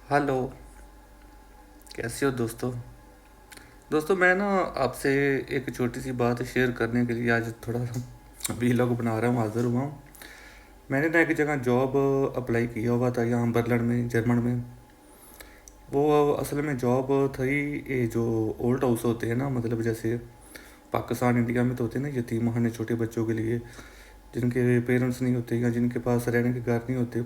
Hello. कैसे हो दोस्तों? दोस्तों मैं ना आपसे एक छोटी सी बात शेयर करने के लिए आज थोड़ा वीलॉग बना रहा हूँ, हाजिर हुआ हूँ। मैंने ना एक जगह जॉब अप्लाई किया हुआ था, यहाँ बर्लिन में, जर्मन में। वो असल में जॉब थी, ये जो ओल्ड हाउस होते हैं ना, मतलब जैसे पाकिस्तान इंडिया में तो होते हैं ना यतीम खाने छोटे बच्चों के लिए, जिनके पेरेंट्स नहीं होते या जिनके पास रहने के घर नहीं होते।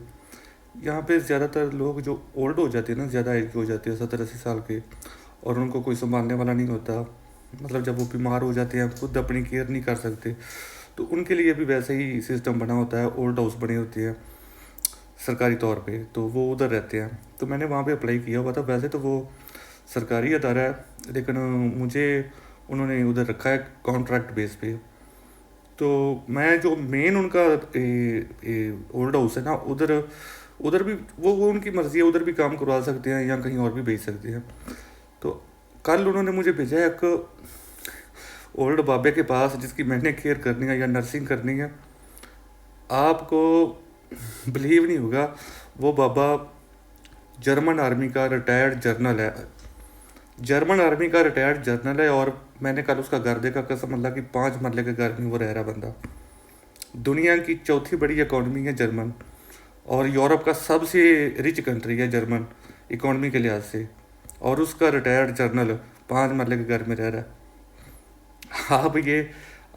यहाँ पे ज़्यादातर लोग जो ओल्ड हो जाते हैं ना, ज़्यादा एज के हो जाते हैं, 70-80 साल के, और उनको कोई संभालने वाला नहीं होता। मतलब जब वो बीमार हो जाते हैं, खुद अपनी केयर नहीं कर सकते, तो उनके लिए भी वैसे ही सिस्टम बना होता है। ओल्ड हाउस बने होते हैं सरकारी तौर पे, तो वो उधर रहते हैं। तो मैंने वहाँ पे अप्लाई किया हुआ था। वैसे तो वो सरकारी अदारा है, लेकिन मुझे उन्होंने उधर रखा है कॉन्ट्रैक्ट बेस पे। तो मैं जो मेन उनका ओल्ड हाउस है ना, उधर उधर भी वो उनकी मर्ज़ी है, उधर भी काम करवा सकते हैं या कहीं और भी भेज सकते हैं। तो कल उन्होंने मुझे भेजा है एक ओल्ड बाबे के पास, जिसकी मैंने केयर करनी है या नर्सिंग करनी है। आपको बिलीव नहीं होगा, वो बाबा जर्मन आर्मी का रिटायर्ड जर्नल है। जर्मन आर्मी का रिटायर्ड जर्नल है, और मैंने कल उसका घर देखा, कसम अल्लाह की, 5 मरले के घर में वो रह रहा बंदा। दुनिया की चौथी बड़ी इकॉनमी है जर्मन, और यूरोप का सबसे रिच कंट्री है जर्मन इकॉनमी के लिहाज से, और उसका रिटायर्ड जर्नल 5 मरले के घर में रह रहा है।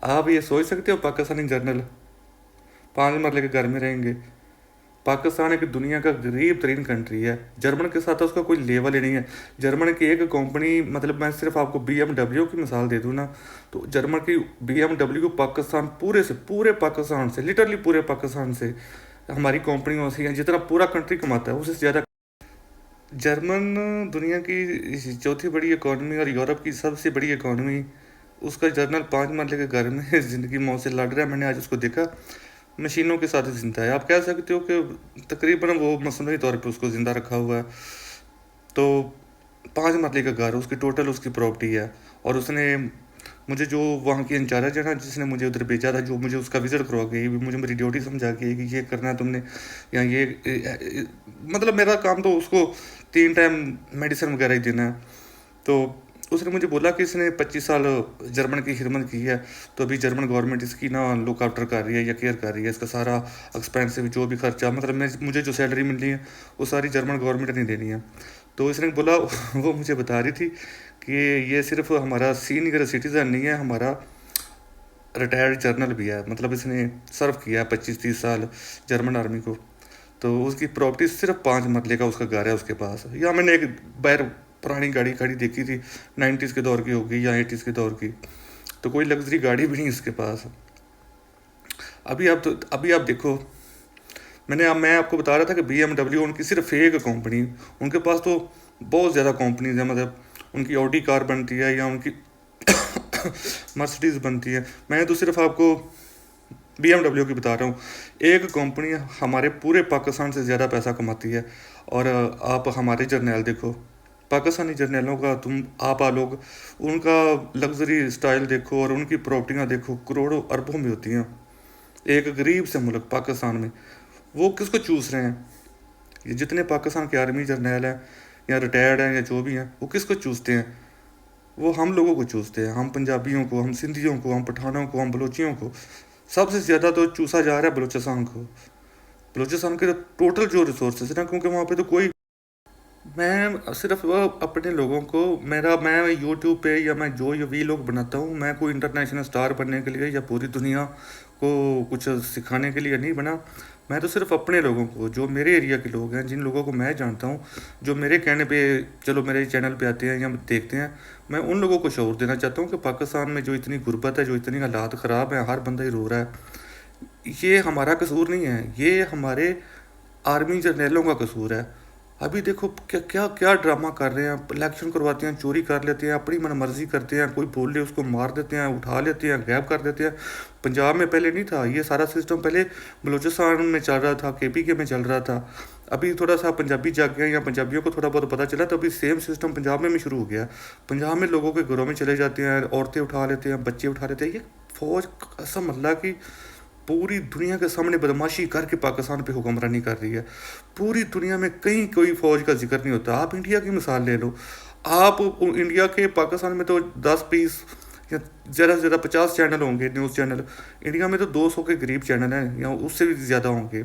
आप ये सोच सकते हो, पाकिस्तानी जर्नल 5 मरले के घर में रहेंगे? पाकिस्तान एक दुनिया का गरीब तरीन कंट्री है, जर्मन के साथ उसका कोई लेवल ही नहीं है। जर्मन की एक कंपनी, मतलब मैं सिर्फ आपको BMW की मिसाल दे दूँ ना, तो जर्मन की BMW पाकिस्तान, पूरे पाकिस्तान से, लिटरली पूरे पाकिस्तान से हमारी कंपनियों से, या जितना पूरा कंट्री कमाता है उससे ज़्यादा। जर्मन दुनिया की चौथी बड़ी इकॉनमी और यूरोप की सबसे बड़ी इकॉनमी, उसका जर्नल 5 मरले के घर में ज़िंदगी मौत से लड़ रहा है। मैंने आज उसको देखा, मशीनों के साथ जिंदा है। आप कह सकते हो कि तकरीबन वो मसनूई तौर पे उसको ज़िंदा रखा हुआ है। तो 5 मरले का घर, उसकी टोटल उसकी प्रॉपर्टी है। और उसने मुझे, जो वहाँ की इंचार्ज है ना, जिसने मुझे उधर भेजा था, जो मुझे उसका विज़िट करवा गई, मुझे मेरी ड्यूटी समझा के कि ये करना है तुमने, या मतलब मेरा काम तो उसको 3 टाइम मेडिसिन वगैरह ही देना है। तो उसने मुझे बोला कि इसने 25 साल जर्मन की खिदमत की है, तो अभी जर्मन गवर्नमेंट इसकी ना लुक आफ्टर कर रही है या केयर कर रही है। इसका सारा एक्सपेंसिव जो भी खर्चा, मतलब मुझे जो सैलरी मिल रही है वो सारी जर्मन गवर्नमेंट ने देनी है। तो इसने बोला वो मुझे बता रही थी कि ये सिर्फ हमारा सीनियर सिटीज़न नहीं है, हमारा रिटायर्ड जर्नल भी है। मतलब इसने सर्व किया है 25-30 साल जर्मन आर्मी को। तो उसकी प्रॉपर्टी सिर्फ 5 मरले का उसका घर है उसके पास। या मैंने एक बाहर पुरानी गाड़ी खड़ी देखी थी, 90s के दौर की होगी या 80s के दौर की। तो कोई लग्जरी गाड़ी भी नहीं उसके पास। अभी आप देखो, मैं आपको बता रहा था कि BMW उनकी सिर्फ एक कंपनी, उनके पास तो बहुत ज़्यादा कंपनीज है। मतलब उनकी ऑडी कार बनती है या उनकी मर्सिडीज़ बनती है। मैं तो सिर्फ आपको BMW की बता रहा हूँ। एक कंपनी हमारे पूरे पाकिस्तान से ज़्यादा पैसा कमाती है। और आप हमारे जर्नल देखो, पाकिस्तानी जर्नलों का, आप लोग उनका लग्जरी स्टाइल देखो और उनकी प्रॉपर्टियाँ देखो, करोड़ों अरबों में होती हैं। एक गरीब से मुल्क पाकिस्तान में वो किसको चूस रहे हैं? ये जितने पाकिस्तान के आर्मी जर्नल हैं या रिटायर्ड हैं या जो भी हैं, वो किसको चूसते हैं? वो हम लोगों को चूसते हैं, हम पंजाबियों को, हम सिंधियों को, हम पठानों को, हम बलोचियों को। सबसे ज़्यादा तो चूसा जा रहा है बलूचिस्तान को। बलूचिस्तान के टोटल जो रिसोर्सेज है ना, क्योंकि वहाँ पे तो कोई, मैं सिर्फ वो अपने लोगों को, मैं यूट्यूब पे या मैं जो ये वी लोग बनाता हूँ, मैं कोई इंटरनेशनल स्टार बनने के लिए या पूरी दुनिया को कुछ सिखाने के लिए नहीं बना। मैं तो सिर्फ अपने लोगों को, जो मेरे एरिया के लोग हैं, जिन लोगों को मैं जानता हूँ, जो मेरे कहने पे चलो मेरे चैनल पे आते हैं या देखते हैं, मैं उन लोगों को शऊर देना चाहता हूँ कि पाकिस्तान में जो इतनी गुर्बत है, जो इतनी हालात ख़राब हैं, हर बंदा ही रो रहा है। ये हमारा कसूर नहीं है, ये हमारे आर्मी जर्नलों का कसूर है। अभी देखो क्या क्या क्या ड्रामा कर रहे हैं, इलेक्शन करवाते हैं, चोरी कर लेते हैं, अपनी मन मर्जी करते हैं, कोई बोल ले उसको मार देते हैं, उठा लेते हैं, गायब कर देते हैं। पंजाब में पहले नहीं था ये सारा सिस्टम, पहले बलूचिस्तान में चल रहा था, KPK में चल रहा था। अभी थोड़ा सा पंजाबी जाग गए या पंजाबियों को थोड़ा बहुत पता चला, तो अभी सेम सिस्टम पंजाब में भी शुरू हो गया। पंजाब में लोगों के घरों में चले जाते हैं, औरतें उठा लेते हैं, बच्चे उठा लेते हैं। ये फौज, कसम अल्लाह की, पूरी दुनिया के सामने बदमाशी करके पाकिस्तान पे हुक्मरानी कर रही है। पूरी दुनिया में कहीं कोई फ़ौज का जिक्र नहीं होता। आप इंडिया की मिसाल ले लो, आप इंडिया के पाकिस्तान में तो 10-20 या ज़्यादा से ज़्यादा 50 चैनल होंगे, न्यूज़ चैनल। इंडिया में तो 200 के करीब चैनल हैं या उससे भी ज़्यादा होंगे।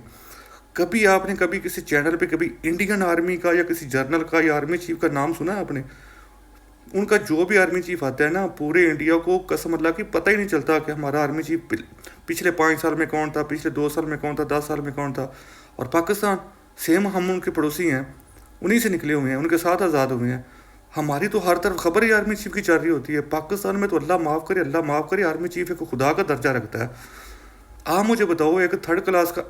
कभी आपने कभी किसी चैनल पे कभी इंडियन आर्मी का या किसी जनरल का या आर्मी चीफ का नाम सुना है आपने? उनका जो भी आर्मी चीफ आता है ना, पूरे इंडिया को कसम अल्लाह की पता ही नहीं चलता कि हमारा आर्मी चीफ पिछले 5 साल में कौन था, पिछले 2 साल में कौन था, 10 साल में कौन था। और पाकिस्तान सेम, हम उनके पड़ोसी हैं, उन्हीं से निकले हुए हैं, उनके साथ आज़ाद हुए हैं। हमारी तो हर तरफ खबर ही आर्मी चीफ की चल रही होती है। पाकिस्तान में तो अल्लाह माफ़ करे, अल्लाह माफ़ करे, आर्मी चीफ एक खुदा का दर्जा रखता है। आप मुझे बताओ, एक थर्ड क्लास का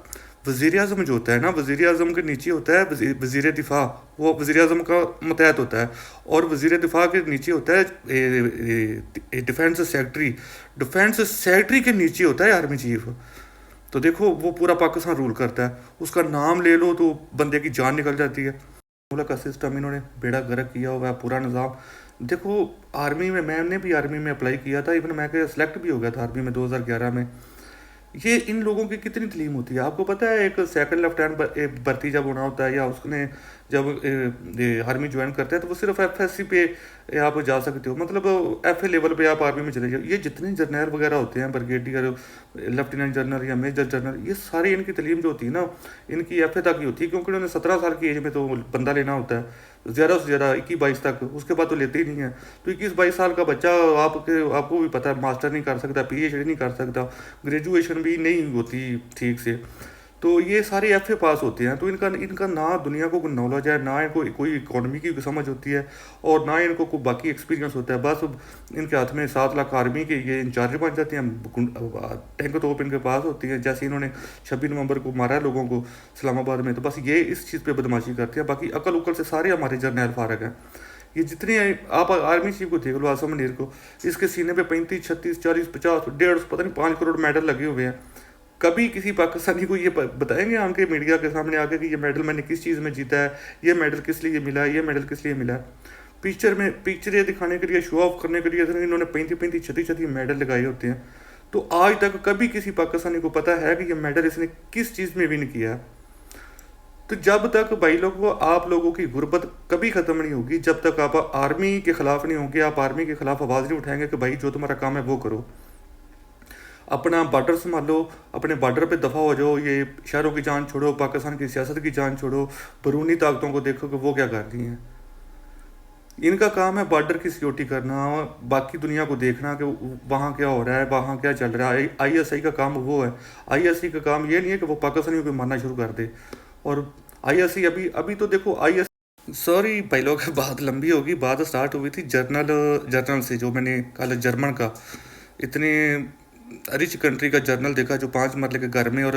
वज़ीर आज़म जो होता है ना, वज़ीर आज़म के नीचे होता है वज़ीर दिफा, वो वज़ीर आज़म का मतहत होता है। और वज़ीर दिफा के नीचे होता है डिफेंस सेक्रेटरी। डिफेंस सेक्रेटरी के नीचे होता है आर्मी चीफ। तो देखो, वो पूरा पाकिस्तान रूल करता है। उसका नाम ले लो तो बंदे की जान निकल जाती है। मुल्क का सिस्टम इन्होंने बेड़ा गर्क किया हुआ है, पूरा निज़ाम। देखो, आर्मी में मैंने भी आर्मी में अप्लाई किया था, इवन मैं सेलेक्ट भी हो गया था आर्मी में 2011 में। ये इन लोगों की कितनी तलीम होती है आपको पता है? एक सेकंड लेफ्टिनेंट भर्ती जब होना होता है या उसने जब आर्मी ज्वाइन करते हैं तो वो सिर्फ FSC पे आप जा सकते हो, मतलब FA लेवल पे आप आर्मी में चले जाओ। ये जितने जर्नल वगैरह होते हैं, ब्रिगेडियर, लेफ्टिनेंट जनरल या मेजर जनरल, ये सारी इनकी तलीम जो होती है ना, इनकी FA तक ही होती है, क्योंकि उन्होंने 17 साल की एज में तो बंदा लेना होता है, ज़्यादा से ज़्यादा 21-22 तक। उसके बाद तो लेते ही नहीं है। तो 21-22 साल का बच्चा, आपको भी पता है, मास्टर नहीं कर सकता, PhD नहीं कर सकता, ग्रेजुएशन भी नहीं होती ठीक से। तो ये सारे FA पास होते हैं। तो इनका इनका ना दुनिया को कोई नॉलेज है, ना इनको कोई इकोनॉमी की समझ होती है, और ना इनको कोई बाकी एक्सपीरियंस होता है। बस इनके हाथ में 7 लाख आर्मी के ये इंचार्ज बन जाते हैं, टैंक तोप इनके पास होती है। जैसे इन्होंने 26 नवंबर को मारा है लोगों को इस्लामाबाद में, तो बस ये इस चीज़ पे बदमाशी करते हैं। बाकी अकल उकल से सारे हमारे जर्नैल फारग हैं। ये जितने आप आर्मी चीफ को देख लो, आसम मुनीर को, इसके सीने पे 35, 36, 40, 50, 150, पता नहीं 5 करोड़ मेडल लगे हुए हैं। कभी किसी पाकिस्तानी को ये बताएंगे आके मीडिया के सामने आके कि ये मेडल मैंने किस चीज़ में जीता है, ये मेडल किस लिए मिला है, ये मेडल किस लिए मिला है? पिक्चरें दिखाने के लिए, शो ऑफ करने के लिए इन्होंने 35-35, 36 मेडल लगाए होते हैं। तो आज तक कभी किसी पाकिस्तानी को पता है कि ये मेडल इसने किस चीज़ में विन किया है? तो जब तक भाई लोग, वो आप लोगों की गुर्बत कभी ख़त्म नहीं होगी जब तक आप आर्मी के ख़िलाफ़ नहीं होंगे, आप आर्मी के ख़िलाफ़ आवाज़ नहीं उठाएंगे कि भाई जो तुम्हारा काम है वो करो, अपना बॉर्डर संभालो, अपने बॉर्डर पे दफ़ा हो जाओ, ये शहरों की जान छोड़ो, पाकिस्तान की सियासत की जान छोड़ो, बैरूनी ताकतों को देखो कि वो क्या कर रही हैं। इनका काम है बॉर्डर की सिक्योरिटी करना, बाकी दुनिया को देखना कि वहाँ क्या हो रहा है, वहाँ क्या चल रहा है। ISI का काम वो है। ISI का काम ये नहीं है कि वो पाकिस्तानियों को मारना शुरू कर दे। और ISI अभी तो देखो, ISI, सॉरी भाई लोग, बात लंबी होगी। बात स्टार्ट हुई थी जर्नल से, जो मैंने कहा जर्मन का, इतने रिच कंट्री का जर्नल देखा जो 5 मरले के घर में, और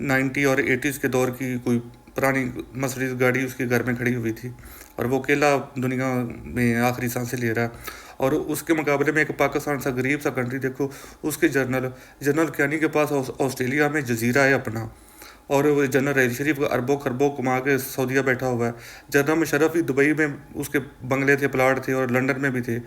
90 और 80s के दौर की कोई पुरानी मर्सिडीज गाड़ी उसके घर में खड़ी हुई थी, और वो अकेला दुनिया में आखिरी सांसें ले रहा है। और उसके मुकाबले में एक पाकिस्तान सा गरीब सा कंट्री देखो, उसके जनरल कियानी के पास ऑस्ट्रेलिया में जजीरा है अपना, और जनरल रहील शरीफ अरबों खरबों कमा के सऊदीया बैठा हुआ है। जनरल मुशर्रफ भी दुबई में उसके बंगले थे, प्लाट थे, और लंदन में भी थे।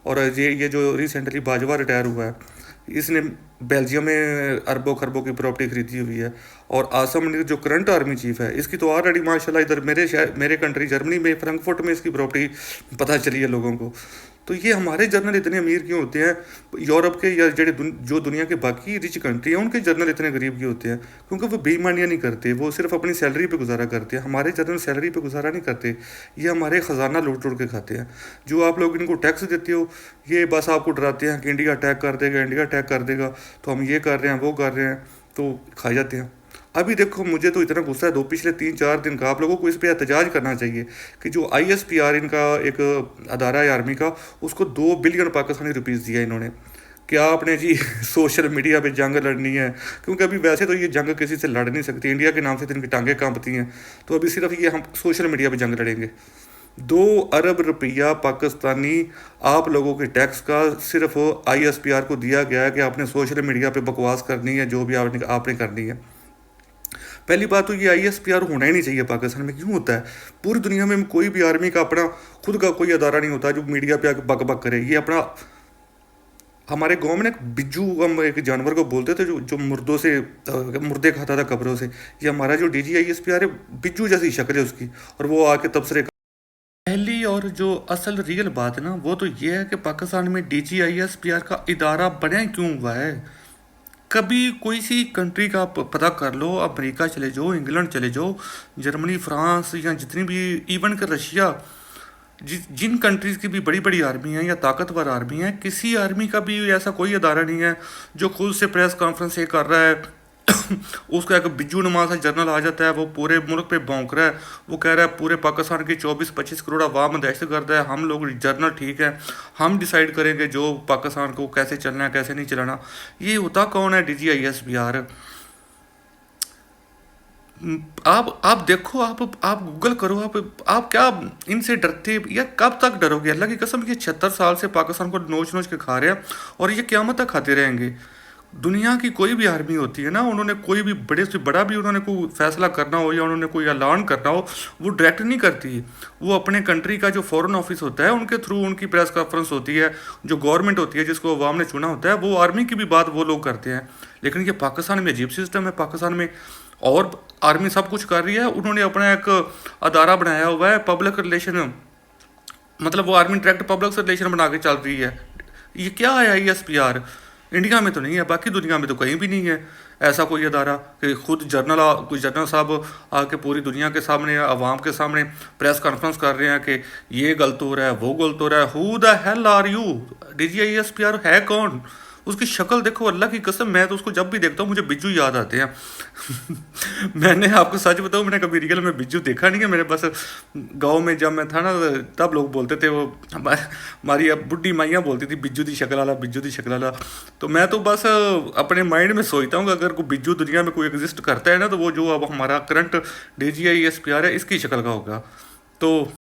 और ये जो रिसेंटली बाजवा रिटायर हुआ है, इसने बेल्जियम में अरबों खरबों की प्रॉपर्टी खरीदी हुई है। और आसम मुनीर जो करंट आर्मी चीफ है, इसकी तो ऑलरेडी माशाल्लाह इधर मेरे कंट्री जर्मनी में फ्रैंकफर्ट में इसकी प्रॉपर्टी पता चली है लोगों को। तो ये हमारे जर्नल इतने अमीर क्यों होते हैं? यूरोप के या जो दुनिया के बाकी रिच कंट्री हैं, उनके जर्नल इतने गरीब क्यों होते हैं? क्योंकि वो बेईमानियाँ नहीं करते, वो सिर्फ अपनी सैलरी पे गुजारा करते हैं। हमारे जर्नल सैलरी पे गुजारा नहीं करते, ये हमारे ख़जाना लूट लूट के खाते हैं। जो आप लोग इनको टैक्स देते हो, ये बस आपको डराते हैं कि इंडिया अटैक कर देगा, इंडिया अटैक कर देगा, तो हम ये कर रहे हैं, वो कर रहे हैं, तो खा जाते हैं। अभी देखो, मुझे तो इतना गुस्सा है, पिछले 3-4 दिन का, आप लोगों को इस पर एहतजाज करना चाहिए कि जो ISPR इनका एक अदारा है आर्मी का, उसको 2 बिलियन पाकिस्तानी रुपीज़ दिया इन्होंने। क्या आपने जी सोशल मीडिया पे जंग लड़नी है? क्योंकि अभी वैसे तो ये जंग किसी से लड़ नहीं सकती, इंडिया के नाम से तो इनकी टांगें कांपती हैं। तो अभी सिर्फ ये हम सोशल मीडिया पे जंग लड़ेंगे। 2 अरब रुपया पाकिस्तानी आप लोगों के टैक्स का सिर्फ ISPR को दिया गया है कि आपने सोशल मीडिया पे बकवास करनी है, जो भी आपने करनी है। पहली बात तो ये ISPR होना ही नहीं चाहिए पाकिस्तान में। क्यों होता है? पूरी दुनिया में कोई भी आर्मी का अपना खुद का कोई अदारा नहीं होता जो मीडिया पे आके बक बक करे। ये अपना हमारे गांव में ना एक बिज्जू, हम एक जानवर को बोलते थे जो जो मुर्दों से मुर्दे खाता था कब्रों से। ये हमारा जो DGISPR है, बिज्जू जैसी शक्ल है उसकी। और वो आके तबसरे, पहली और जो असल रियल बात है ना, वो तो ये है कि पाकिस्तान में DGISPR का इदारा बने क्यों हुआ है। कभी कोई सी कंट्री का पता कर लो, अमेरिका चले जाओ, इंग्लैंड चले जाओ, जर्मनी, फ्रांस, या जितनी भी, इवन के रशिया, जिन कंट्रीज़ की भी बड़ी बड़ी आर्मी है या ताकतवर आर्मी है, किसी आर्मी का भी ऐसा कोई अदारा नहीं है जो खुद से प्रेस कॉन्फ्रेंस ये कर रहा है। उसका एक बिज्जू नुमा सा जनरल आ जाता है, वो पूरे मुल्क पे भौंक रहा है, वो कह रहा है पूरे पाकिस्तान की 24-25 करोड़ आवाम दहशत गर्द है, हम लोग जनरल ठीक है, हम डिसाइड करेंगे जो पाकिस्तान को कैसे चलना है कैसे नहीं चलाना। ये होता कौन है DGISPR? आप देखो, आप गूगल करो, आप क्या इनसे डरते या कब तक डरोगे? अल्लाह की कसम, ये 76 साल से पाकिस्तान को नोच नोच के खा रहे हैं और ये क़यामत तक खाते रहेंगे। दुनिया की कोई भी आर्मी होती है ना, उन्होंने कोई भी बड़े से बड़ा भी उन्होंने कोई फैसला करना हो या उन्होंने कोई ऐलान करना हो, वो डायरेक्ट नहीं करती। वो अपने कंट्री का जो फॉरेन ऑफिस होता है उनके थ्रू उनकी प्रेस कॉन्फ्रेंस होती है, जो गवर्नमेंट होती है जिसको अवाम ने चुना होता है, वो आर्मी की भी बात वो लोग करते हैं। लेकिन ये पाकिस्तान में अजीब सिस्टम है। पाकिस्तान में और आर्मी सब कुछ कर रही है, उन्होंने अपना एक अदारा बनाया हुआ है पब्लिक रिलेशन, मतलब वो आर्मी डायरेक्ट पब्लिक रिलेशन बना के चल रही है। ये क्या है ISPR? इंडिया में तो नहीं है, बाकी दुनिया में तो कहीं भी नहीं है ऐसा कोई अदारा कि खुद कोई जनरल साहब आके पूरी दुनिया के सामने या आवाम के सामने प्रेस कॉन्फ्रेंस कर रहे हैं कि ये गलत हो रहा है, वो गलत हो रहा है। Who the hell are you? DGISPR है कौन? उसकी शक्ल देखो, अल्लाह की कसम, मैं तो उसको जब भी देखता हूँ मुझे बिज्जू याद आते हैं। मैंने आपको सच बताऊँ, मैंने कभी रियल में बिज्जू देखा नहीं है। मेरे बस गांव में जब मैं था ना, तब लोग बोलते थे, वो हमारी अब बुढ़ी माइयाँ बोलती थी बिज्जू दी शक्ल वाला, बिज्जू दी शक्ल वाला। तो मैं तो बस अपने माइंड में सोचता हूँ कि अगर कोई बिज्जू दुनिया में कोई एग्जिस्ट करता है ना, तो वो जो अब हमारा करंट DGISPR है इसकी शक्ल का होगा। तो